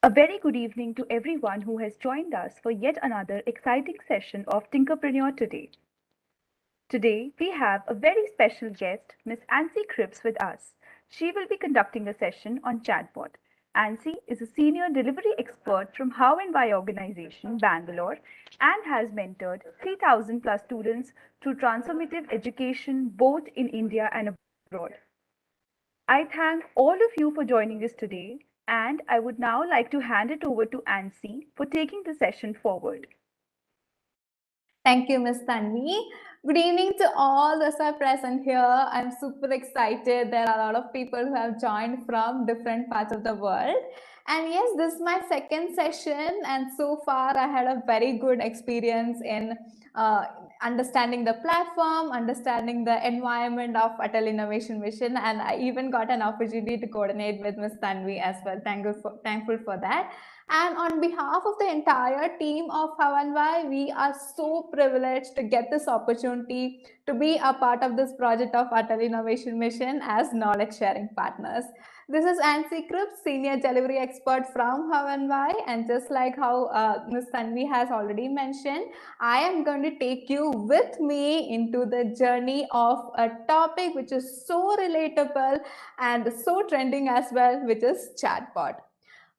A very good evening to everyone who has joined us for yet another exciting session of Tinkerpreneur today. Today, we have a very special guest, Miss Ansi Cripps, with us. She will be conducting a session on Chatbot. Ansi is a senior delivery expert from How and Why organization, Bangalore, and has mentored 3,000 plus students through transformative education both in India and abroad. I thank all of you for joining us today, and I would now like to hand it over to Ansi for taking the session forward. Thank you, Ms. Tanvi. Good evening to all those who are present here. I'm super excited. There are a lot of people who have joined from different parts of the world. And yes, this is my second session, and so far I had a very good experience in understanding the platform, understanding the environment of ATL Innovation Mission, and I even got an opportunity to coordinate with Ms. Tanvi as well. Thankful for that. And on behalf of the entire team of How and Why, we are so privileged to get this opportunity to be a part of this project of ATL Innovation Mission as knowledge sharing partners. This is Ansi Cripps, Senior Delivery Expert from How and Why. And just like how Ms. Tanvi has already mentioned, I am going to take you with me into the journey of a topic which is so relatable and so trending as well, which is chatbot.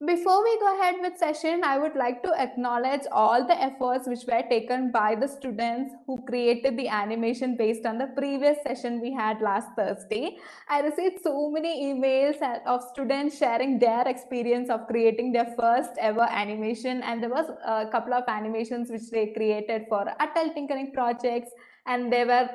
Before we go ahead with session, I would like to acknowledge all the efforts which were taken by the students who created the animation based on the previous session we had last Thursday. I received so many emails of students sharing their experience of creating their first ever animation, and there was a couple of animations which they created for ATL tinkering projects, and there were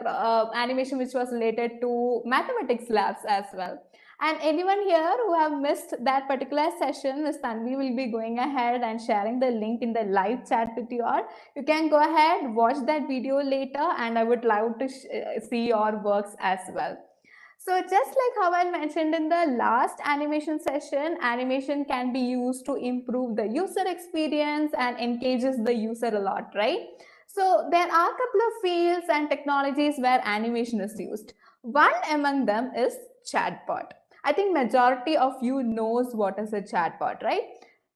animation which was related to mathematics labs as well. And anyone here who have missed that particular session, Ms. Tanvi will be going ahead and sharing the link in the live chat with you all. You can go ahead, watch that video later, and I would love to see your works as well. So just like how I mentioned in the last animation session, animation can be used to improve the user experience and engages the user a lot, right? So there are a couple of fields and technologies where animation is used. One among them is chatbot. I think majority of you knows what is a chatbot, right?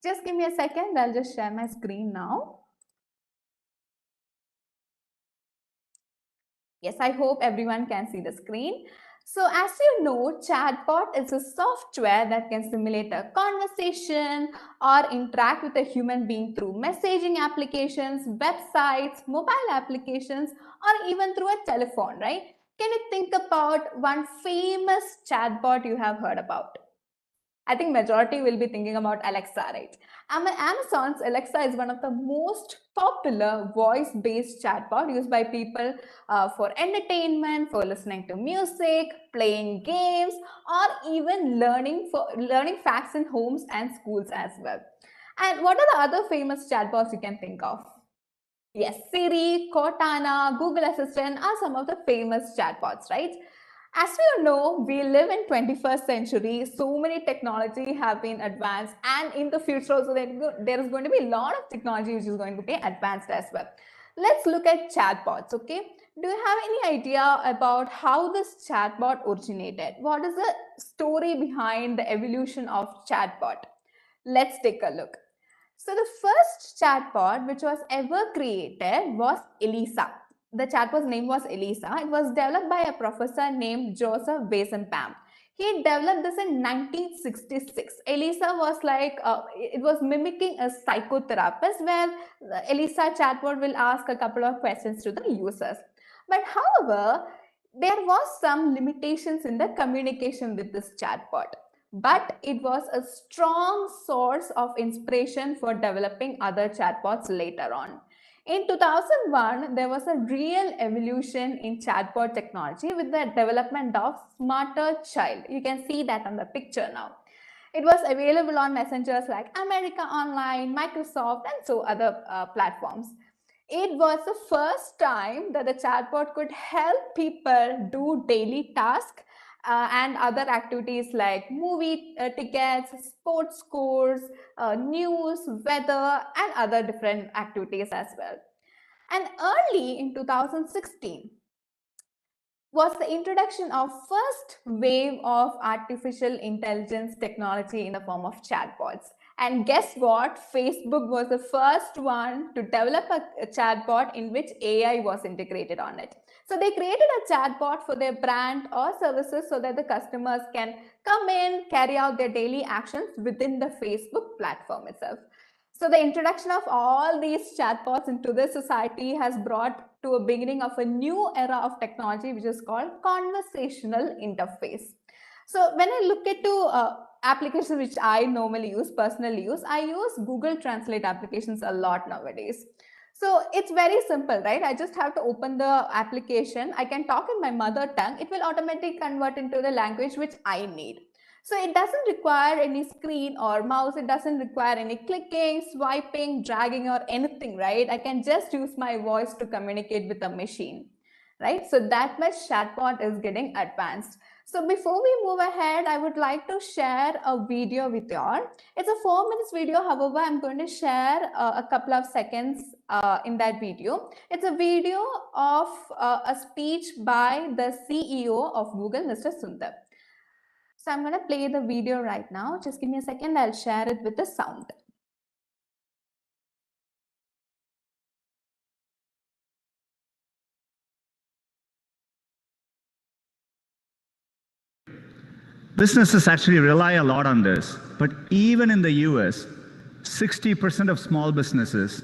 Just give me a second. I'll just share my screen now. Yes, I hope everyone can see the screen. So as you know, chatbot is a software that can simulate a conversation or interact with a human being through messaging applications, websites, mobile applications, or even through a telephone, right? Can you think about one famous chatbot you have heard about? I think majority will be thinking about Alexa, right? Amazon's Alexa is one of the most popular voice-based chatbot used by people for entertainment, for listening to music, playing games, or even learning facts in homes and schools as well. And what are the other famous chatbots you can think of? Yes, Siri, Cortana, Google Assistant are some of the famous chatbots, right? As you know, we live in 21st century. So many technology have been advanced, and in the future also there is going to be a lot of technology which is going to be advanced as well. Let's look at chatbots, okay? Do you have any idea about how this chatbot originated? What is the story behind the evolution of chatbot? Let's take a look. So the first chatbot which was ever created was Elisa. The chatbot's name was Elisa. It was developed by a professor named Joseph Weizenbaum. He developed this in 1966. Elisa was like, it was mimicking a psychotherapist where Elisa chatbot will ask a couple of questions to the users. But however, there was some limitations in the communication with this chatbot, but it was a strong source of inspiration for developing other chatbots later on. In 2001, there was a real evolution in chatbot technology with the development of Smarter Child. You can see that on the picture now. It was available on messengers like America Online, Microsoft, and so other platforms. It was the first time that the chatbot could help people do daily tasks and other activities like movie tickets, sports scores, news, weather, and other different activities as well. And early in 2016 was the introduction of first wave of artificial intelligence technology in the form of chatbots. And guess what? Facebook was the first one to develop a chatbot in which AI was integrated on it. So they created a chatbot for their brand or services so that the customers can come in, carry out their daily actions within the Facebook platform itself. So the introduction of all these chatbots into the society has brought to a beginning of a new era of technology, which is called conversational interface. So when I look into applications which I normally use, personal use, I use Google Translate applications a lot nowadays. So it's very simple, right? I just have to open the application. I can talk in my mother tongue. It will automatically convert into the language which I need. So it doesn't require any screen or mouse. It doesn't require any clicking, swiping, dragging or anything, right? I can just use my voice to communicate with a machine, right? So that much chatbot is getting advanced. So before we move ahead, I would like to share a video with you all. It's a 4 minutes video. However, I'm going to share a couple of seconds in that video. It's a video of a speech by the CEO of Google, Mr. Sundar. So I'm going to play the video right now. Just give me a second. I'll share it with the sound. Businesses actually rely a lot on this, but even in the US, 60% of small businesses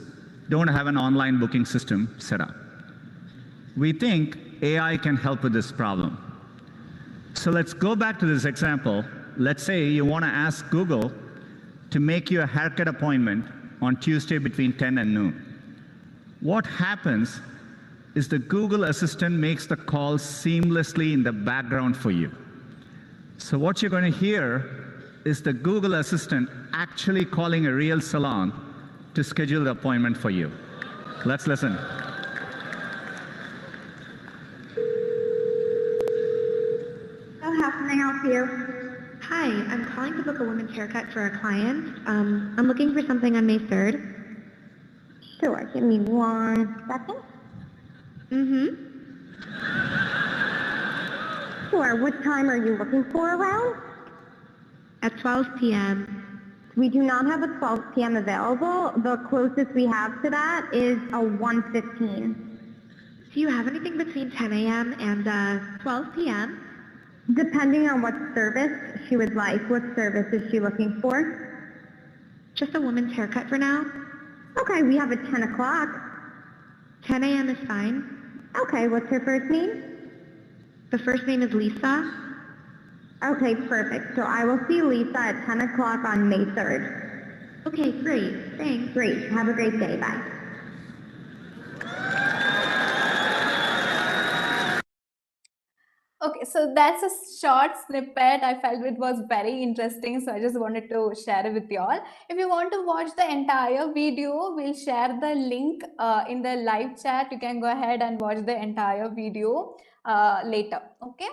don't have an online booking system set up. We think AI can help with this problem. So let's go back to this example. Let's say you want to ask Google to make you a haircut appointment on Tuesday between 10 and noon. What happens is the Google Assistant makes the call seamlessly in the background for you. So what you're going to hear is the Google Assistant actually calling a real salon to schedule the appointment for you. Let's listen. How can I help you? Hi, I'm calling to book a woman's haircut for a client. I'm looking for something on May 3rd. Sure, give me 1 second. Sure, what time are you looking for around? At 12 p.m. We do not have a 12 p.m. available. The closest we have to that is a 1:15. Do you have anything between 10 a.m. and 12 p.m.? Depending on what service she would like. What service is she looking for? Just a woman's haircut for now. Okay, we have a 10 o'clock. 10 a.m. is fine. Okay, what's her first name? The first name is Lisa. Okay, perfect. So I will see Lisa at 10 o'clock on May 3rd. Okay, great. Thanks. Great. Have a great day. Bye. Okay, so that's a short snippet. I felt it was very interesting, so I just wanted to share it with you all. If you want to watch the entire video, we'll share the link in the live chat. You can go ahead and watch the entire video later, okay?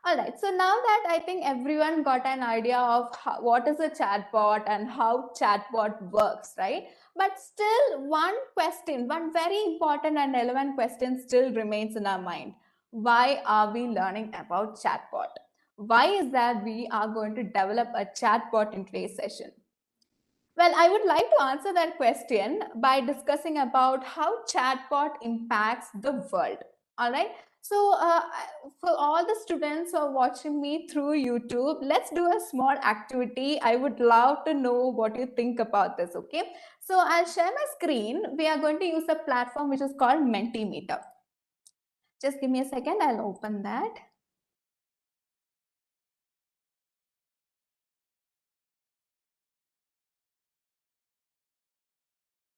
All right, so now that I think everyone got an idea of what is a chatbot and how chatbot works, right? But still one question, one very important and relevant question still remains in our mind. Why are we learning about chatbot? Why is that we are going to develop a chatbot in today's session? Well, I would like to answer that question by discussing about how chatbot impacts the world. All right. So for all the students who are watching me through YouTube, let's do a small activity. I would love to know what you think about this. Okay. So I'll share my screen. We are going to use a platform which is called Mentimeter. Just give me a second. I'll open that.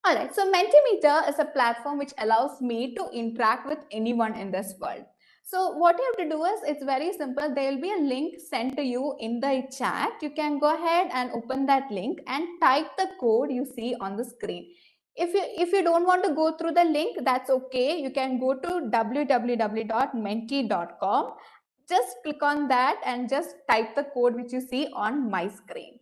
All right, so Mentimeter is a platform which allows me to interact with anyone in this world. So what you have to do is, it's very simple. There will be a link sent to you in the chat. You can go ahead and open that link and type the code you see on the screen. If you don't want to go through the link, that's okay. You can go to www.menti.com. Just click on that and just type the code which you see on my screen.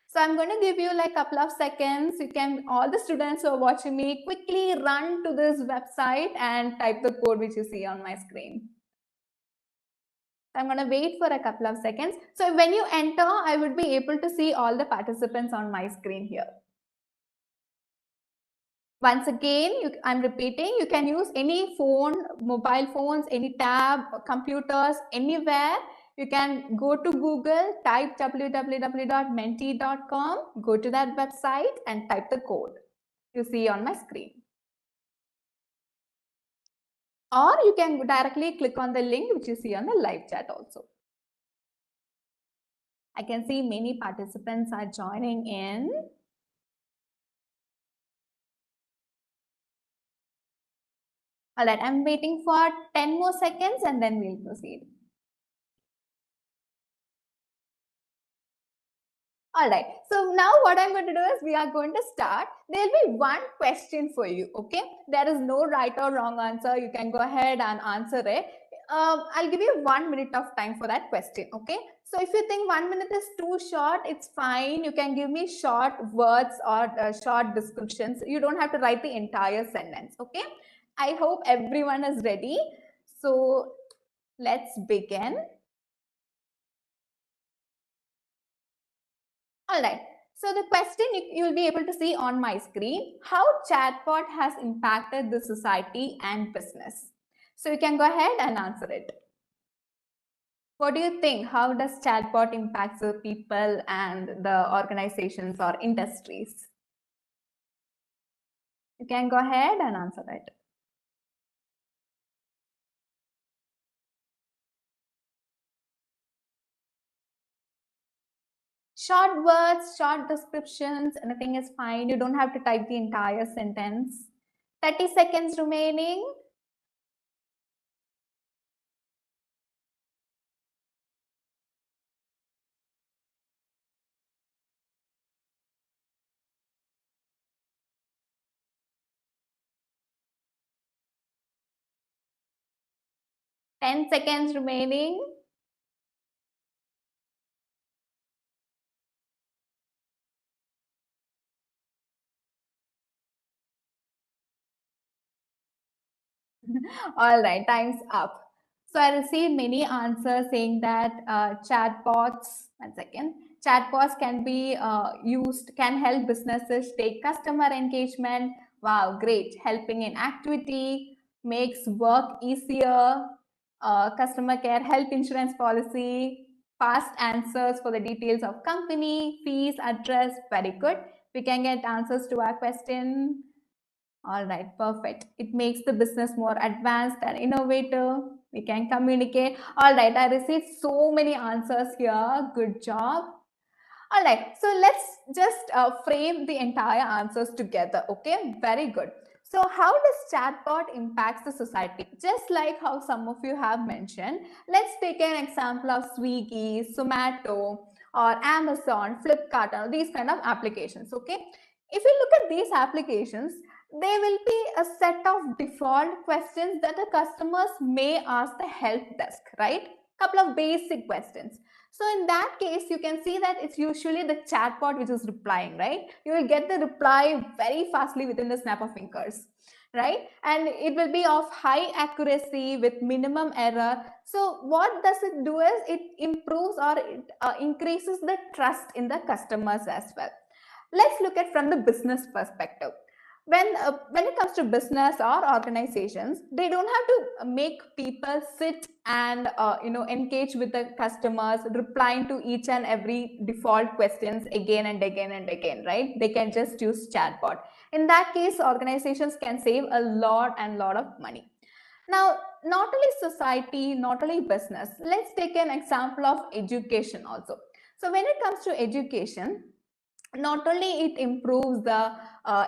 So I'm going to give you like a couple of seconds. You can, all the students who are watching me, quickly run to this website and type the code which you see on my screen. I'm going to wait for a couple of seconds. So when you enter, I would be able to see all the participants on my screen here. Once again, I'm repeating, you can use any phone, mobile phones, any tab, computers, anywhere. You can go to Google, type www.menti.com, go to that website and type the code you see on my screen. Or you can directly click on the link which you see on the live chat also. I can see many participants are joining in. All right, I'm waiting for 10 more seconds and then we'll proceed. All right, so now what I'm going to do is we are going to start. There'll be one question for you, okay? There is no right or wrong answer. You can go ahead and answer it. I'll give you 1 minute of time for that question, okay? So if you think 1 minute is too short, it's fine. You can give me short words or short descriptions. You don't have to write the entire sentence, okay? I hope everyone is ready. So let's begin. All right. So the question you will be able to see on my screen, how chatbot has impacted the society and business. So you can go ahead and answer it. What do you think? How does chatbot impact the people and the organizations or industries? You can go ahead and answer it. Short words, short descriptions, anything is fine. You don't have to type the entire sentence. 30 seconds remaining. 10 seconds remaining. All right, time's up. So I received many answers saying that chatbots, one second, chatbots can be used, can help businesses take customer engagement. Wow, great. Helping in activity, makes work easier, customer care, health insurance policy, fast answers for the details of company, fees, address. Very good. We can get answers to our question. All right, perfect. It makes the business more advanced and innovative. We can communicate. All right, I received so many answers here. Good job. All right, so let's just frame the entire answers together. Okay, very good. So how does chatbot impacts the society? Just like how some of you have mentioned, let's take an example of Swiggy, Zomato, or Amazon, Flipkart, and these kind of applications. Okay, if you look at these applications, there will be a set of default questions that the customers may ask the help desk, right? Couple of basic questions. So in that case, you can see that it's usually the chatbot which is replying, right? You will get the reply very fastly within the snap of fingers, right? And it will be of high accuracy with minimum error. So what does it do is it improves or it increases the trust in the customers as well. Let's look at from the business perspective. When it comes to business or organizations, they don't have to make people sit and engage with the customers, replying to each and every default questions again and again and again, right? They can just use chatbot. In that case, organizations can save a lot of money. Now, not only society, not only business, let's take an example of education also. So when it comes to education, not only it improves the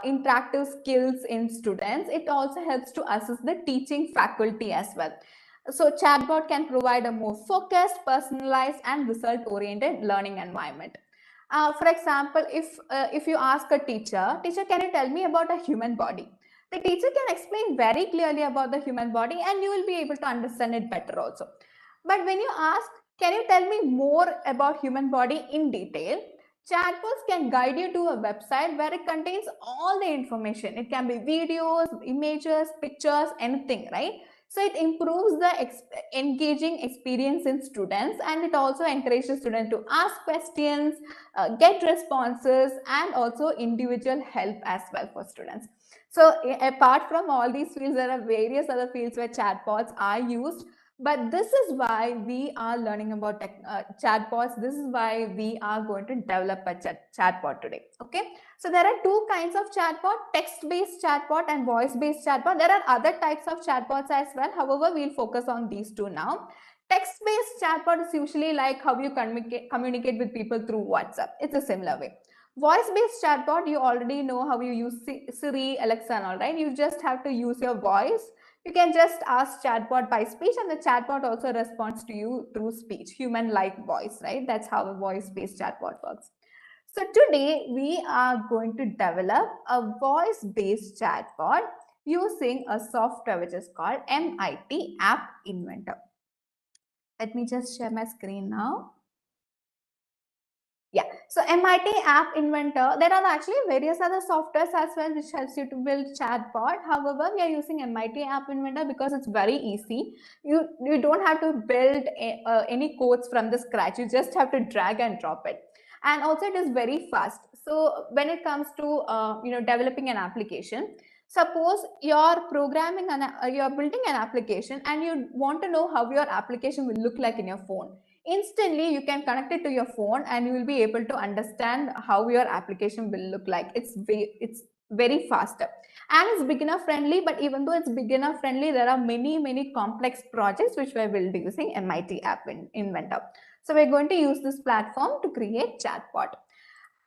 interactive skills in students, it also helps to assist the teaching faculty as well. So chatbot can provide a more focused, personalized, and result-oriented learning environment. For example, if you ask a teacher, can you tell me about a human body? The teacher can explain very clearly about the human body, and you will be able to understand it better also. But when you ask, can you tell me more about human body in detail? Chatbots can guide you to a website where it contains all the information. It can be videos, images, pictures, anything, right? So it improves the engaging experience in students, and it also encourages students to ask questions, get responses, and also individual help as well for students. So apart from all these fields, there are various other fields where chatbots are used. But this is why we are learning about chatbots. This is why we are going to develop a chatbot today. Okay. So there are two kinds of chatbot, text-based chatbot and voice-based chatbot. There are other types of chatbots as well. However, we'll focus on these two now. Text-based chatbot is usually like how you communicate with people through WhatsApp. It's a similar way. Voice-based chatbot, you already know how you use Siri, Alexa, and all, right? You just have to use your voice. You can just ask chatbot by speech, and the chatbot also responds to you through speech, human-like voice, right? That's how a voice-based chatbot works. So today we are going to develop a voice-based chatbot using a software which is called MIT App Inventor. Let me just share my screen now. Yeah, so MIT App Inventor, there are actually various other softwares as well which helps you to build chatbot. However, we are using MIT App Inventor because it's very easy. You don't have to build any codes from the scratch. You just have to drag and drop it. And also it is very fast. So when it comes to developing an application, suppose you're programming you're building an application and you want to know how your application will look like in your phone. Instantly you can connect it to your phone and you will be able to understand how your application will look like. It's very faster and it's beginner friendly. But even though it's beginner friendly, there are many complex projects which we will be using MIT App Inventor. So we're going to use this platform to create chatbot.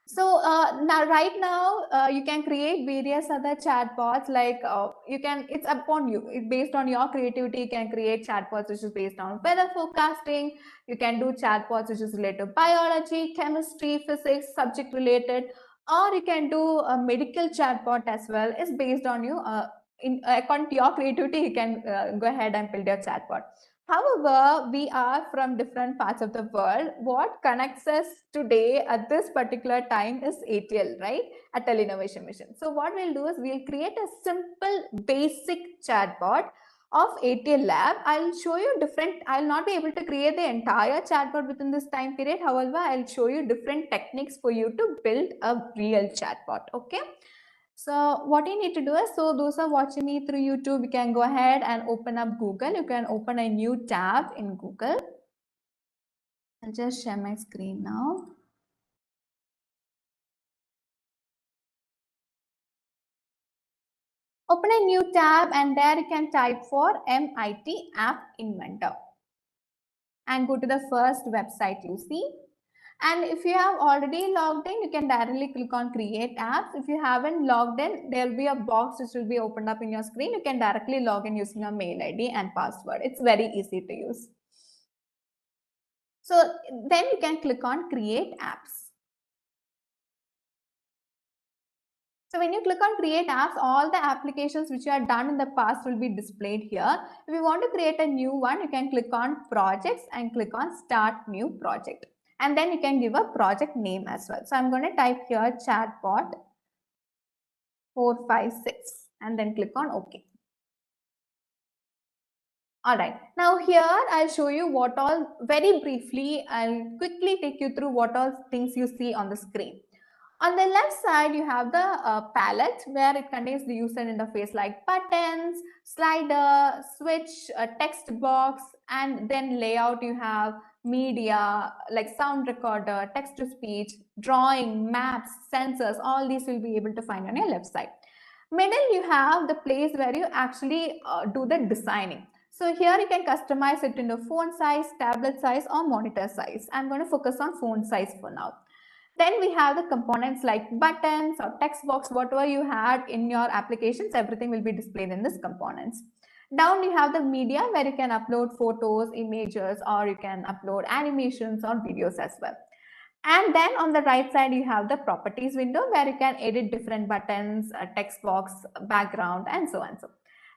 So right now you can create various other chatbots. Like it's upon you. It's based on your creativity. You can create chatbots which is based on weather forecasting. You can do chatbots which is related to biology, chemistry, physics, subject related, or you can do a medical chatbot as well. It's based on you. According to your creativity, you can go ahead and build your chatbot. However, we are from different parts of the world. What connects us today at this particular time is ATL, right? ATL Innovation Mission. So what we'll do is we'll create a simple basic chatbot of ATL Lab. I'll show you different, I'll not be able to create the entire chatbot within this time period. However, I'll show you different techniques for you to build a real chatbot, okay? So what you need to do is, so those are watching me through YouTube, you can go ahead and open up Google. You can open a new tab in Google. I'll just share my screen now. Open a new tab and there you can type for MIT App Inventor and go to the first website you see. And if you have already logged in, you can directly click on create apps. If you haven't logged in, there will be a box which will be opened up in your screen. You can directly log in using a mail ID and password. It's very easy to use. So then you can click on create apps. So when you click on create apps, all the applications which you have done in the past will be displayed here. If you want to create a new one, you can click on projects and click on start new project. And then you can give a project name as well. So I'm going to type here chatbot 456 and then click on OK. All right, now here I'll show you what all, very briefly, I'll quickly take you through what all things you see on the screen. On the left side, you have the palette where it contains the user interface like buttons, slider, switch, text box, and then layout you have media like sound recorder, text to speech, drawing, maps, sensors, all these will be able to find on your left side. Middle, you have the place where you actually do the designing. So here you can customize it into phone size, tablet size, or monitor size. I'm going to focus on phone size for now. Then we have the components like buttons or text box, whatever you had in your applications, everything will be displayed in these components. Down you have the media where you can upload photos, images, or you can upload animations or videos as well. And then on the right side, you have the properties window where you can edit different buttons, text box, background, and so on.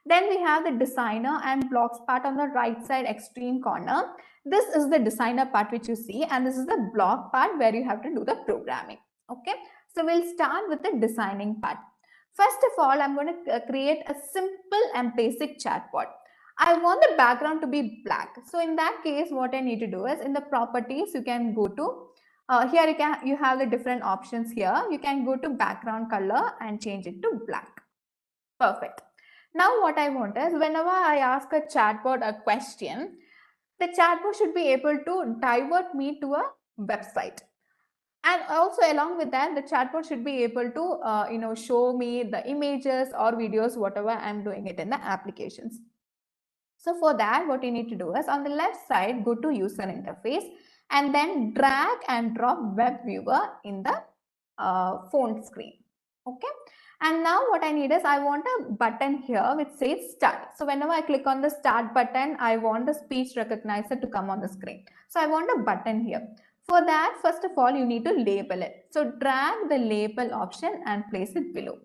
Then we have the designer and blocks part on the right side extreme corner. This is the designer part which you see, and this is the block part where you have to do the programming. Okay, so we'll start with the designing part. First of all, I'm going to create a simple and basic chatbot. I want the background to be black. So in that case, what I need to do is in the properties, you can go to here you have the different options here. You can go to background color and change it to black. Perfect. Now what I want is whenever I ask a chatbot a question, the chatbot should be able to divert me to a website. And also along with that, the chatbot should be able to show me the images or videos, whatever I'm doing it in the applications. So for that, what you need to do is on the left side, go to user interface and then drag and drop web viewer in the phone screen. Okay. And now what I need is I want a button here which says start. So whenever I click on the start button, I want the speech recognizer to come on the screen. So I want a button here. For that, first of all, you need to label it. So drag the label option and place it below.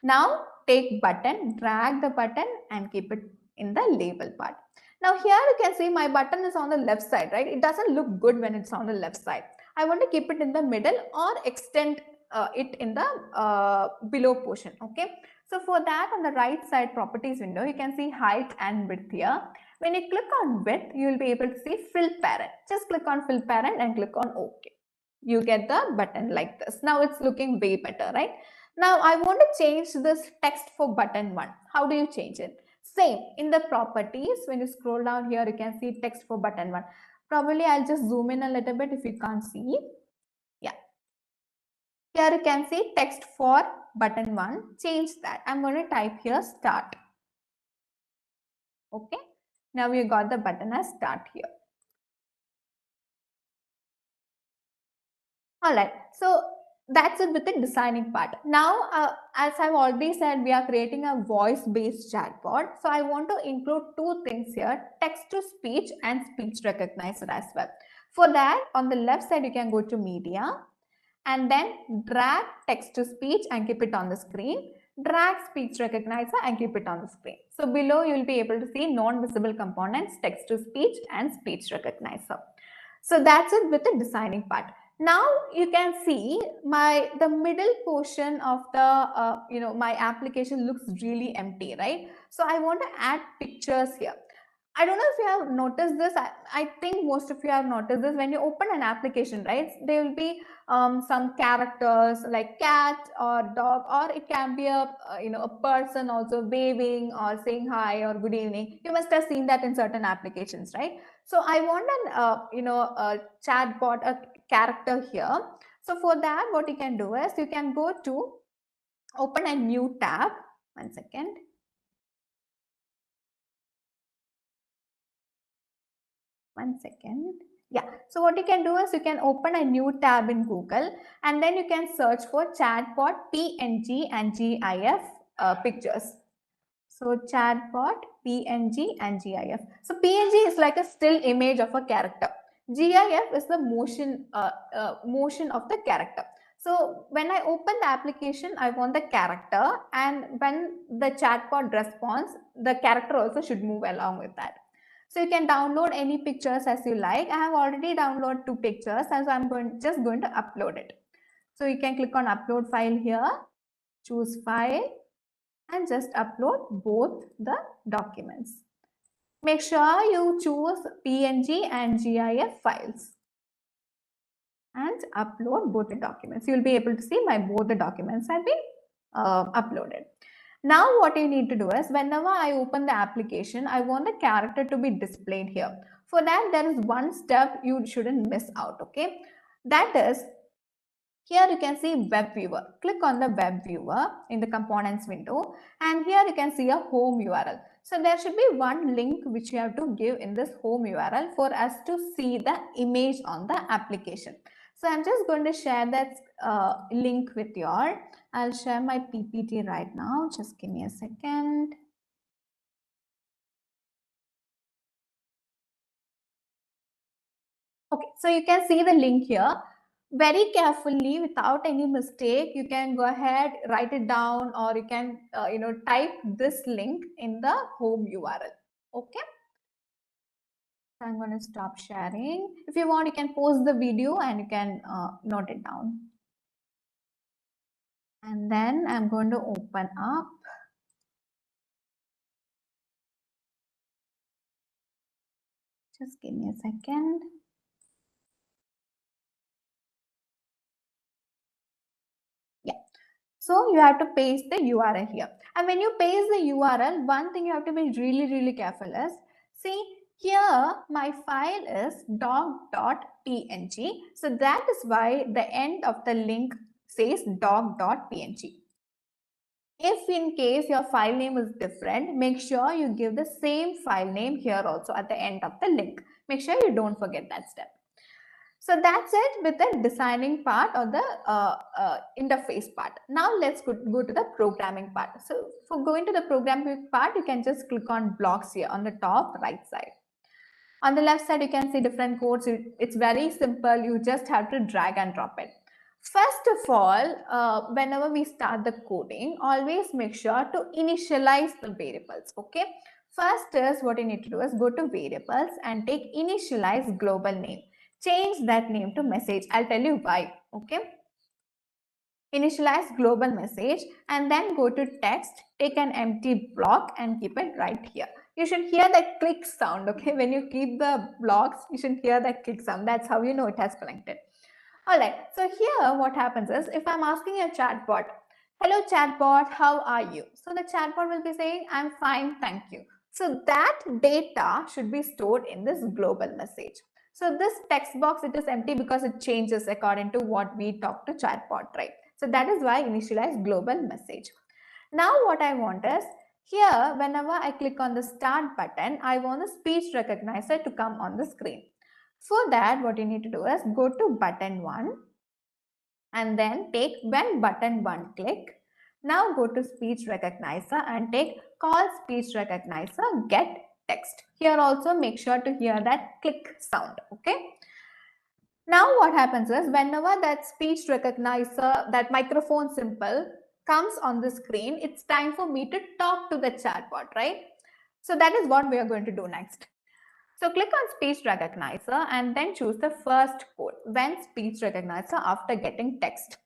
Now take button, drag the button and keep it in the label part. Now here you can see my button is on the left side, right? It doesn't look good when it's on the left side. I want to keep it in the middle or extend it in the below portion, okay? So for that, on the right side properties window, you can see height and width here. When you click on width, you will be able to see fill parent. Just click on fill parent and click on OK. You get the button like this. Now it's looking way better, right? Now I want to change this text for button 1. How do you change it? Same, in the properties, when you scroll down here, you can see text for button 1. Probably I'll just zoom in a little bit if you can't see. Yeah. Here you can see text for button 1. Change that. I'm going to type here start. Okay. Now we got the button as start here. All right. So that's it with the designing part. Now, as I've already said, we are creating a voice-based chatbot. So I want to include two things here, text-to-speech and speech recognizer as well. For that, on the left side, you can go to media and then drag text-to-speech and keep it on the screen. Drag speech recognizer and keep it on the screen. So below, you will be able to see non-visible components, text-to-speech and speech recognizer. So that's it with the designing part. Now you can see the middle portion of the my application looks really empty, right? So I want to add pictures here. I don't know if you have noticed this. I think most of you have noticed this. When you open an application, right, there will be some characters like cat or dog, or it can be a person also waving or saying hi or good evening. You must have seen that in certain applications, right? So I want a chatbot, a character here. So for that, what you can do is you can go to open a new tab. 1 second. One second. Yeah. So what you can do is you can open a new tab in Google and then you can search for chatbot PNG and GIF pictures. So chatbot PNG and GIF. So PNG is like a still image of a character. GIF is the motion of the character. So when I open the application, I want the character, and when the chatbot responds, the character also should move along with that. So you can download any pictures as you like. I have already downloaded 2 pictures, and so I'm just going to upload it. So you can click on upload file here, choose file, and just upload both the documents. Make sure you choose PNG and GIF files and upload both the documents. You'll be able to see both the documents have been uploaded. Now what you need to do is whenever I open the application, I want the character to be displayed here. For that, there is one step you shouldn't miss out, okay? That is, here you can see web viewer. Click on the web viewer in the components window, and here you can see a home URL. So there should be one link which you have to give in this home URL for us to see the image on the application. So I'm just going to share that link with you all. I'll share my PPT right now. Just give me a second. Okay, so you can see the link here. Very carefully, without any mistake, you can go ahead, write it down, or you can type this link in the home URL. Okay. I'm going to stop sharing. If you want, you can pause the video and you can note it down. And then I'm going to open up Just give me a second. Yeah. So you have to paste the URL here. And when you paste the URL, one thing you have to be really careful is, see here my file is doc.png. So that is why the end of the link says doc.png. If in case your file name is different, make sure you give the same file name here also at the end of the link. Make sure you don't forget that step. So that's it with the designing part or the interface part. Now let's go to the programming part. So for going to the programming part, you can just click on blocks here on the top right side. On the left side, you can see different codes. It's very simple. You just have to drag and drop it. First of all, whenever we start the coding, always make sure to initialize the variables, okay? First is what you need to do is go to variables and take initialize global name. Change that name to message. I'll tell you why, okay? Initialize global message and then go to text, take an empty block and keep it right here. You should hear that click sound, okay? When you keep the blocks, you should hear that click sound. That's how you know it has connected. All right, so here what happens is, if I'm asking a chatbot, hello chatbot, how are you? So the chatbot will be saying, I'm fine, thank you. So that data should be stored in this global message. So this text box, it is empty because it changes according to what we talk to chatbot, right? So that is why initialize global message. Now what I want is, here whenever I click on the start button, I want the speech recognizer to come on the screen. For that, what you need to do is go to button 1 and then take when button 1 click. Now go to speech recognizer and take call speech recognizer get text. Here also make sure to hear that click sound, okay? Now what happens is, whenever that speech recognizer, that microphone symbol comes on the screen, it's time for me to talk to the chatbot, right? So that is what we are going to do next. So click on speech recognizer and then choose the first code, when speech recognizer after getting text.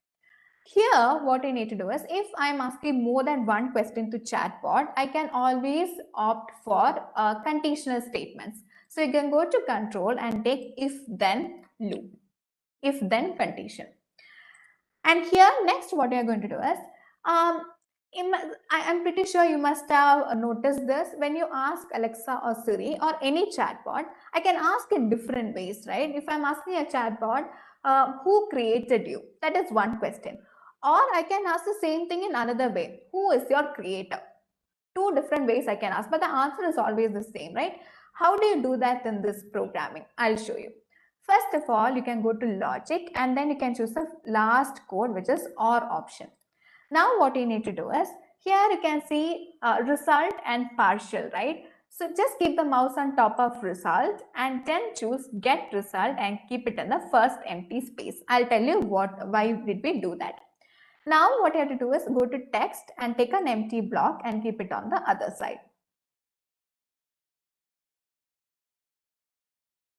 Here, what I need to do is, if I'm asking more than one question to chatbot, I can always opt for conditional statements. So you can go to control and take if then loop, if then condition. And here next what you're going to do is, I'm pretty sure you must have noticed this. When you ask Alexa or Siri or any chatbot, I can ask in different ways, right? If I'm asking a chatbot, who created you? That is one question. Or I can ask the same thing in another way. Who is your creator? Two different ways I can ask, but the answer is always the same, right? How do you do that in this programming? I'll show you. First of all, you can go to logic and then you can choose the last code, which is OR option. Now what you need to do is, here you can see result and partial, right? So just keep the mouse on top of result and then choose get result and keep it in the first empty space. I'll tell you why did we do that. Now what you have to do is go to text and take an empty block and keep it on the other side.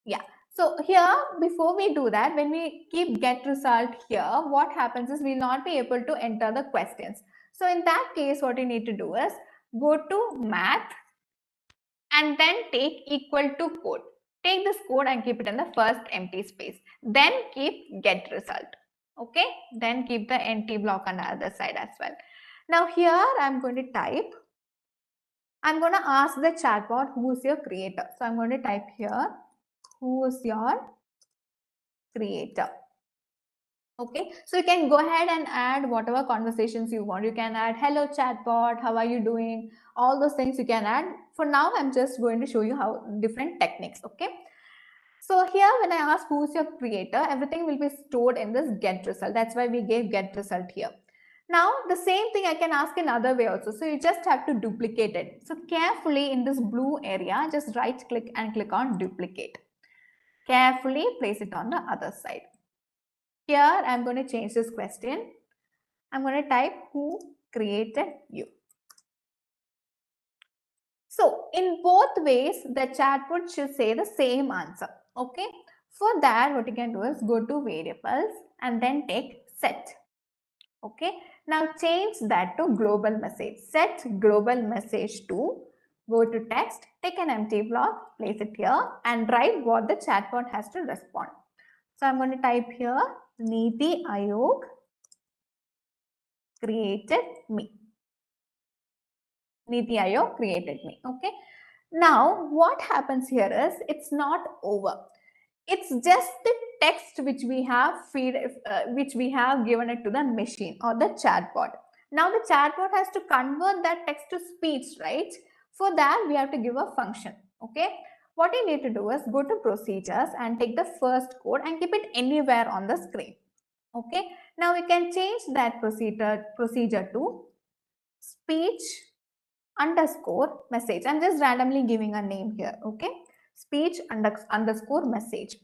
Yeah. So here, before we do that, when we keep get result here, what happens is we'll not be able to enter the questions. So in that case, what you need to do is go to math and then take equal to code. Take this code and keep it in the first empty space. Then keep get result. Okay. Then keep the empty block on the other side as well. Now here I'm going to type. I'm going to ask the chatbot who is your creator. So I'm going to type here, who is your creator. Okay, so you can go ahead and add whatever conversations you want. You can add hello chatbot, how are you doing? All those things you can add. For now, I'm just going to show you how different techniques. Okay, so here when I ask who's your creator, everything will be stored in this get result. That's why we gave get result here. Now the same thing I can ask in other way also. So you just have to duplicate it. So carefully in this blue area, just right click and click on duplicate. Carefully place it on the other side. Here I'm going to change this question. I'm going to type who created you. So in both ways, the chatbot should say the same answer. Okay. For that, what you can do is go to variables and then take set. Okay. Now change that to global message. Set global message to Go to text, take an empty block, place it here and write what the chatbot has to respond. So I'm going to type here, Niti Ayog created me. Niti Ayog created me. Okay. Now what happens here is it's not over. It's just the text which we have given it to the machine or the chatbot. Now the chatbot has to convert that text to speech, right? For that we have to give a function. Okay. What you need to do is go to procedures and take the first code and keep it anywhere on the screen. Okay. Now we can change that procedure to speech underscore message. I'm just randomly giving a name here. Okay. Speech underscore message.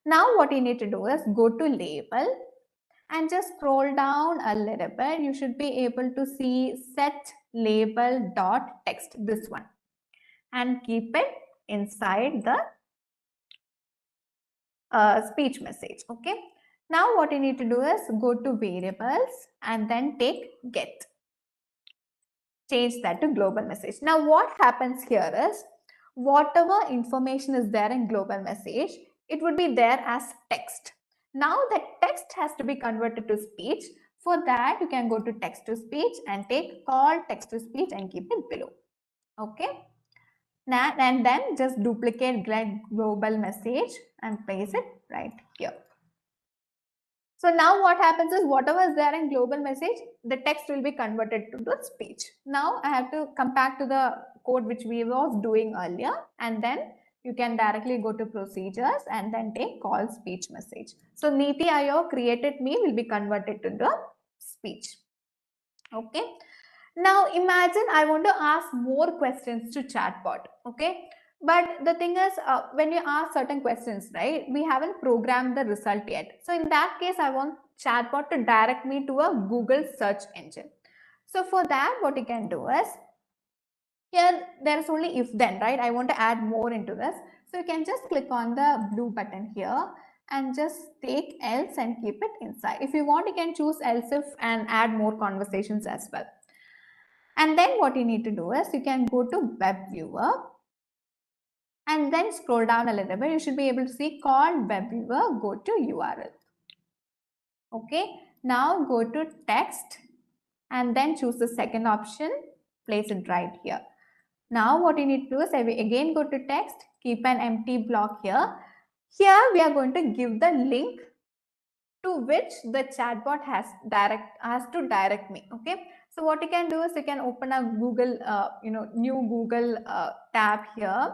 Now what you need to do is go to label and just scroll down a little bit. You should be able to see set label dot text, this one, and keep it inside the speech message. Okay. Now what you need to do is go to variables and then take get. Change that to global message. Now what happens here is whatever information is there in global message, it would be there as text. Now that text has to be converted to speech. For that you can go to text to speech and take call text to speech and keep it below. Okay. Now, and then just duplicate global message and place it right here. So now what happens is whatever is there in global message, the text will be converted to the speech. Now I have to come back to the code which we was doing earlier, and then you can directly go to procedures and then take call speech message. So Niti Ayog created me will be converted to the speech. Okay. Now imagine I want to ask more questions to chatbot. Okay. But the thing is, when you ask certain questions, right, we haven't programmed the result yet. So in that case, I want chatbot to direct me to a Google search engine. So for that, what you can do is, here there's only if then, right? I want to add more into this. So you can just click on the blue button here and just take else and keep it inside. If you want, you can choose else if and add more conversations as well. And then what you need to do is you can go to web viewer and then scroll down a little bit. You should be able to see call web viewer, go to URL. Okay. Now go to text and then choose the second option, place it right here. Now what you need to do is again go to text, keep an empty block here. Here we are going to give the link to which the chatbot has to direct me. Okay. So what you can do is you can open a Google, new Google tab here.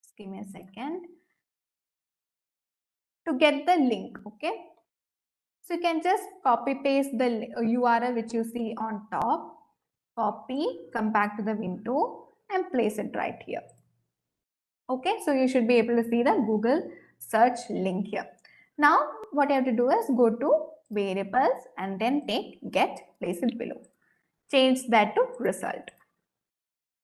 Just give me a second to get the link. Okay. So you can just copy paste the URL which you see on top, copy, come back to the window and place it right here. Okay. So you should be able to see the Google search link here. Now what you have to do is go to variables and then take get, place it below. Change that to result.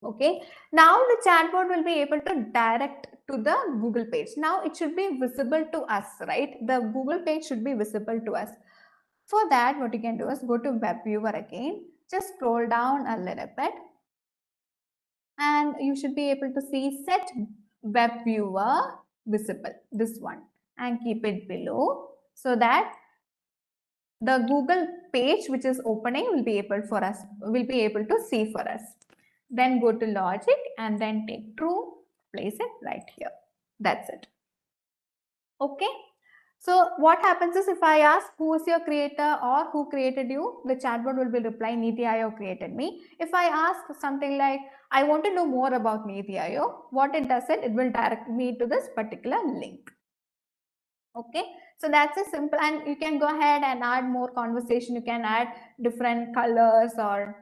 Okay. Now the chatbot will be able to direct to the Google page. Now it should be visible to us, right? The Google page should be visible to us. For that, what you can do is go to web viewer again, just scroll down a little bit and you should be able to see set web viewer visible, this one, and keep it below so that the Google page which is opening will be able to see for us. Then go to logic and then take true, place it right here. That's it. Okay. So what happens is if I ask who is your creator or who created you, the chatbot will be replying Niti Ayog created me. If I ask something like I want to know more about Niti Ayog, what it does it will direct me to this particular link. Okay. So that's a simple, and you can go ahead and add more conversation. You can add different colors or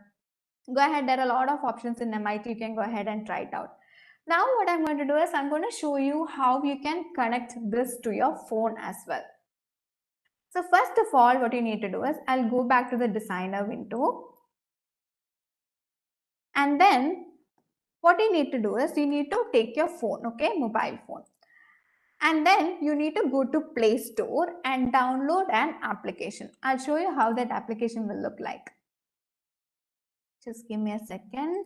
go ahead. There are a lot of options in MIT. You can go ahead and try it out. Now what I'm going to do is I'm going to show you how you can connect this to your phone as well. So first of all, what you need to do is I'll go back to the designer window. And then what you need to do is you need to take your phone, okay, mobile phone. And then you need to go to Play Store and download an application. I'll show you how that application will look like. Just give me a second.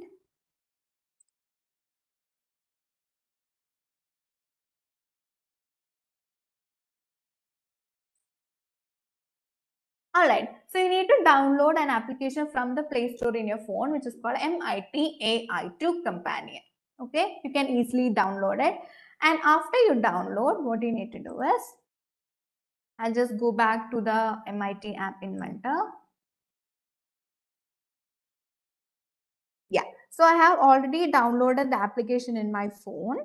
All right, so you need to download an application from the Play Store in your phone, which is called MIT AI2 Companion. Okay, you can easily download it. And after you download, what you need to do is, I'll just go back to the MIT App Inventor. Yeah, so I have already downloaded the application in my phone.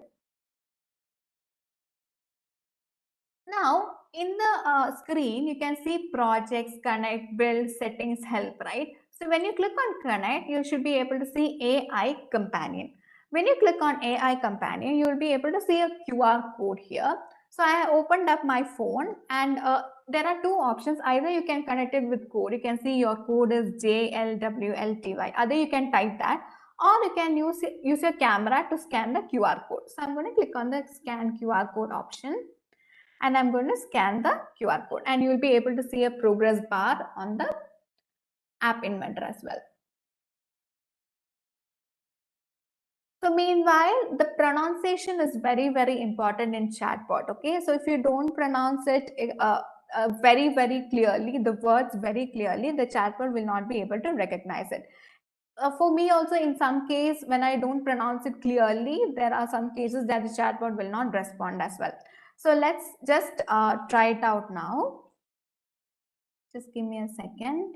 Now, in the screen, you can see projects, connect, build, settings, help, right? So when you click on connect, you should be able to see AI companion. When you click on AI companion, you will be able to see a QR code here. So I have opened up my phone and there are two options. Either you can connect it with code. You can see your code is JLWLTY. Either you can type that or you can use your camera to scan the QR code. So I'm going to click on the scan QR code option. And I'm going to scan the QR code and you will be able to see a progress bar on the App Inventor as well. So meanwhile, the pronunciation is very, very important in chatbot. Okay, so if you don't pronounce it very, very clearly, the words very clearly, the chatbot will not be able to recognize it. For me also, in some case, when I don't pronounce it clearly, there are some cases that the chatbot will not respond as well. So let's just try it out now. Just give me a second.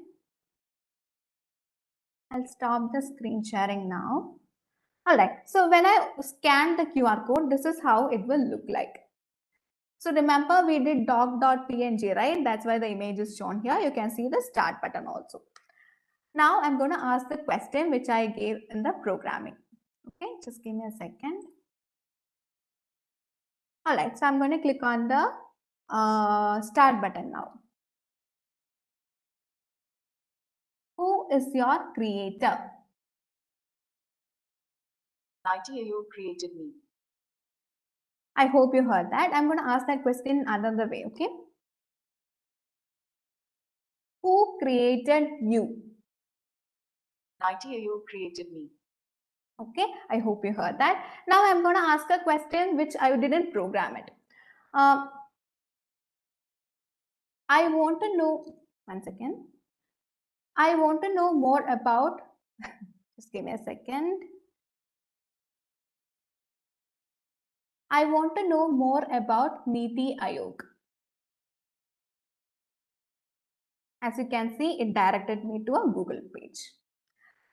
I'll stop the screen sharing now. All right, so when I scan the QR code, this is how it will look like. So remember we did doc.png, right? That's why the image is shown here. You can see the start button also. Now I'm going to ask the question which I gave in the programming. Okay, just give me a second. All right, so I'm going to click on the start button now. Who is your creator? Idea you created me. I hope you heard that. I'm going to ask that question another way, okay? Who created you? Idea you created me. Okay, I hope you heard that. Now I'm going to ask a question which I didn't program it. I want to know, one second. I want to know more about, just give me a second. I want to know more about Niti Ayog. As you can see, it directed me to a Google page.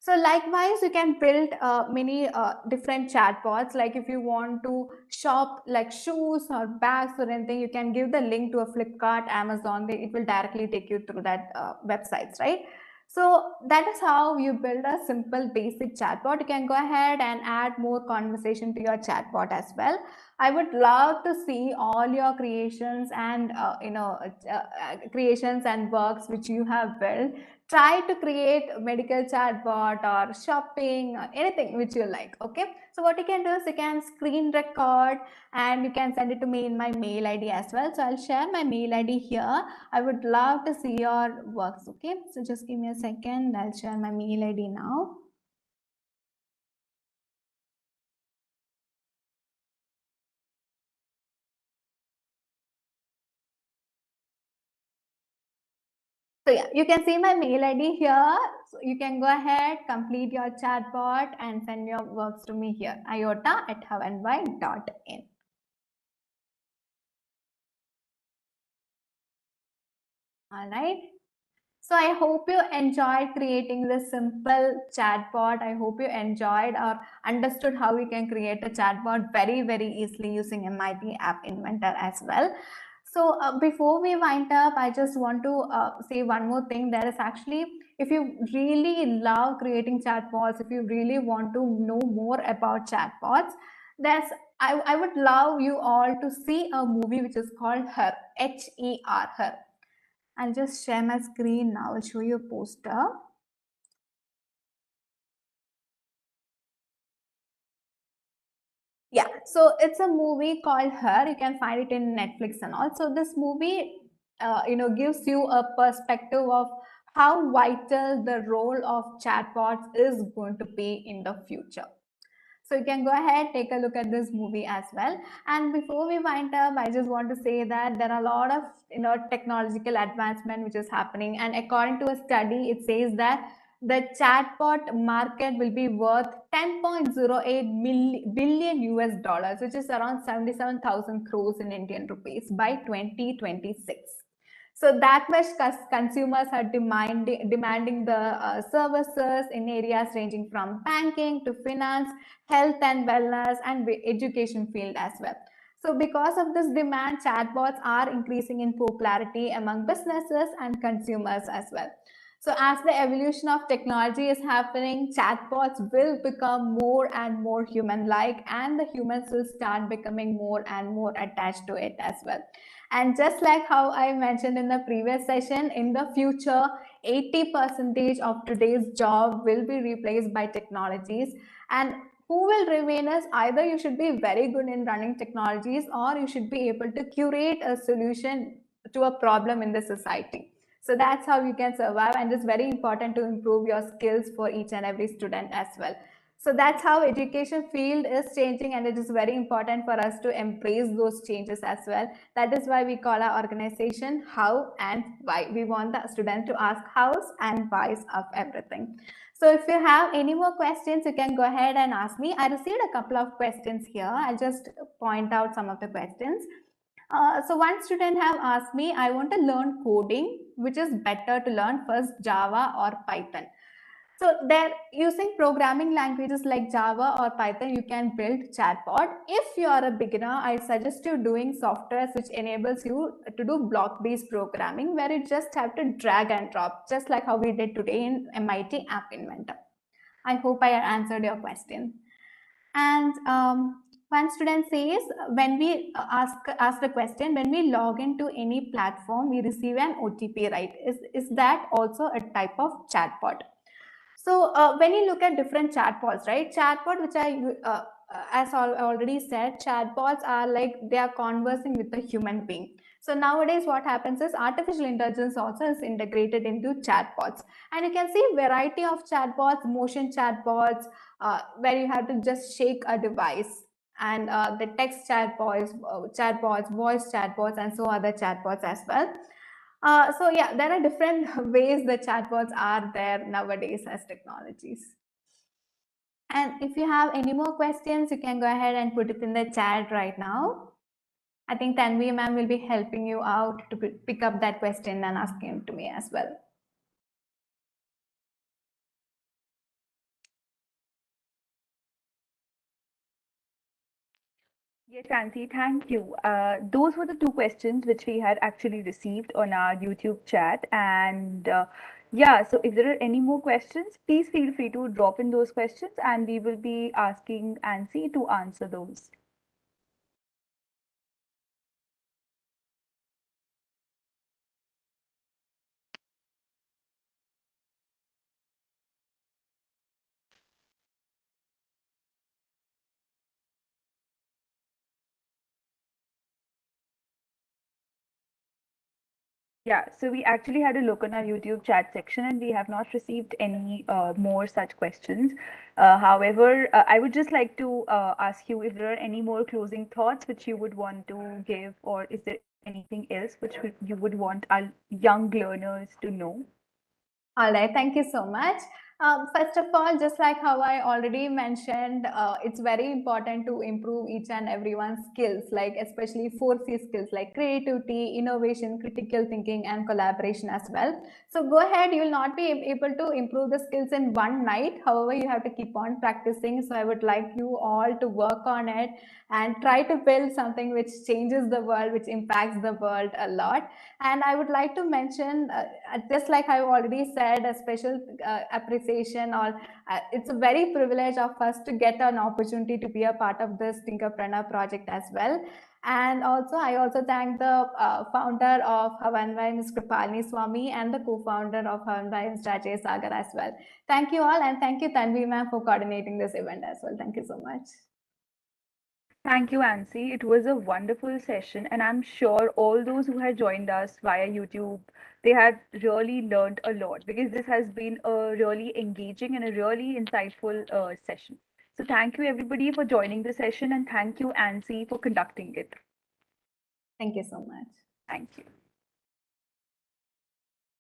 So likewise, you can build many different chatbots. Like if you want to shop like shoes or bags or anything, you can give the link to a Flipkart, Amazon. It will directly take you through that websites, right? So that is how you build a simple basic chatbot. You can go ahead and add more conversation to your chatbot as well. I would love to see all your creations and creations and works which you have built. Try to create a medical chatbot or shopping or anything which you like. Okay, so what you can do is you can screen record and you can send it to me in my mail ID as well. So I'll share my mail ID here. I would love to see your works. Okay, so just give me a second. I'll share my mail ID now. So yeah, you can see my mail ID here. So you can go ahead, complete your chatbot and send your works to me here, iota@howandy.in. All right. So I hope you enjoyed creating this simple chatbot. I hope you enjoyed or understood how we can create a chatbot very, very easily using MIT App Inventor as well. So before we wind up, I just want to say one more thing. There is actually, if you really love creating chatbots, if you really want to know more about chatbots, I would love you all to see a movie which is called Her, H-E-R, Her. I'll just share my screen now. I'll show you a poster. Yeah, so it's a movie called Her. You can find it in Netflix and all. So this movie, gives you a perspective of how vital the role of chatbots is going to be in the future. So you can go ahead, take a look at this movie as well. And before we wind up, I just want to say that there are a lot of technological advancement which is happening. And according to a study, it says that the chatbot market will be worth 10.08 billion US dollars, which is around 77,000 crores in Indian rupees by 2026. So that much consumers are demanding the services in areas ranging from banking to finance, health and wellness, and education field as well. So because of this demand, chatbots are increasing in popularity among businesses and consumers as well. So as the evolution of technology is happening, chatbots will become more and more human-like, and the humans will start becoming more and more attached to it as well. And just like how I mentioned in the previous session, in the future, 80% of today's job will be replaced by technologies. And who will remain is either you should be very good in running technologies, or you should be able to curate a solution to a problem in the society. So that's how you can survive, and it's very important to improve your skills for each and every student as well. So that's how education field is changing, and it is very important for us to embrace those changes as well. That is why we call our organization How and Why. We want the student to ask hows and whys of everything. So if you have any more questions, you can go ahead and ask me. I received a couple of questions here. I'll just point out some of the questions. So one student have asked me, I want to learn coding, which is better to learn first Java or Python? So they're using programming languages like Java or Python, you can build chatbot. If you are a beginner, I suggest you doing softwares which enables you to do block-based programming, where you just have to drag and drop, just like how we did today in MIT App Inventor. I hope I answered your question. And one student says, when we ask the question, when we log into any platform, we receive an OTP, right? Is that also a type of chatbot? So when you look at different chatbots, right? Chatbot, which as I already said, chatbots are like they are conversing with a human being. So nowadays, what happens is artificial intelligence also is integrated into chatbots, and you can see variety of chatbots, motion chatbots, where you have to just shake a device, and the text chatbots, voice chatbots, and so other chatbots as well. So yeah, there are different ways the chatbots are there nowadays as technologies. And if you have any more questions, you can go ahead and put it in the chat right now. I think Tanvi ma'am will be helping you out to pick up that question and asking it to me as well. Yes, Nancy, thank you. Those were the two questions which we had actually received on our YouTube chat. And yeah, so if there are any more questions, please feel free to drop in those questions and we will be asking Nancy to answer those. Yeah, so we actually had a look on our YouTube chat section and we have not received any more such questions. However, I would just like to ask you if there are any more closing thoughts which you would want to give, or is there anything else which you would want our young learners to know? All right, thank you so much. First of all, just like how I already mentioned, it's very important to improve each and everyone's skills, like especially 4C skills like creativity, innovation, critical thinking, and collaboration as well. So go ahead, you will not be able to improve the skills in one night. However, you have to keep on practicing. So I would like you all to work on it and try to build something which changes the world, which impacts the world a lot. And I would like to mention, just like I already said, a special appreciation, or it's a very privilege of us to get an opportunity to be a part of this Tinkerpreneur project as well. And also, I also thank the founder of Havanvai, Ms. Kripalini Swami, and the co-founder of Havanvai, Ms. Rajesh Sagar as well. Thank you all, and thank you, Tanvi ma'am, for coordinating this event as well. Thank you so much. Thank you, Ansi. It was a wonderful session, and I'm sure all those who had joined us via YouTube, they had really learned a lot because this has been a really engaging and a really insightful session. So thank you everybody for joining the session, and thank you, Ansi, for conducting it. Thank you so much. Thank you.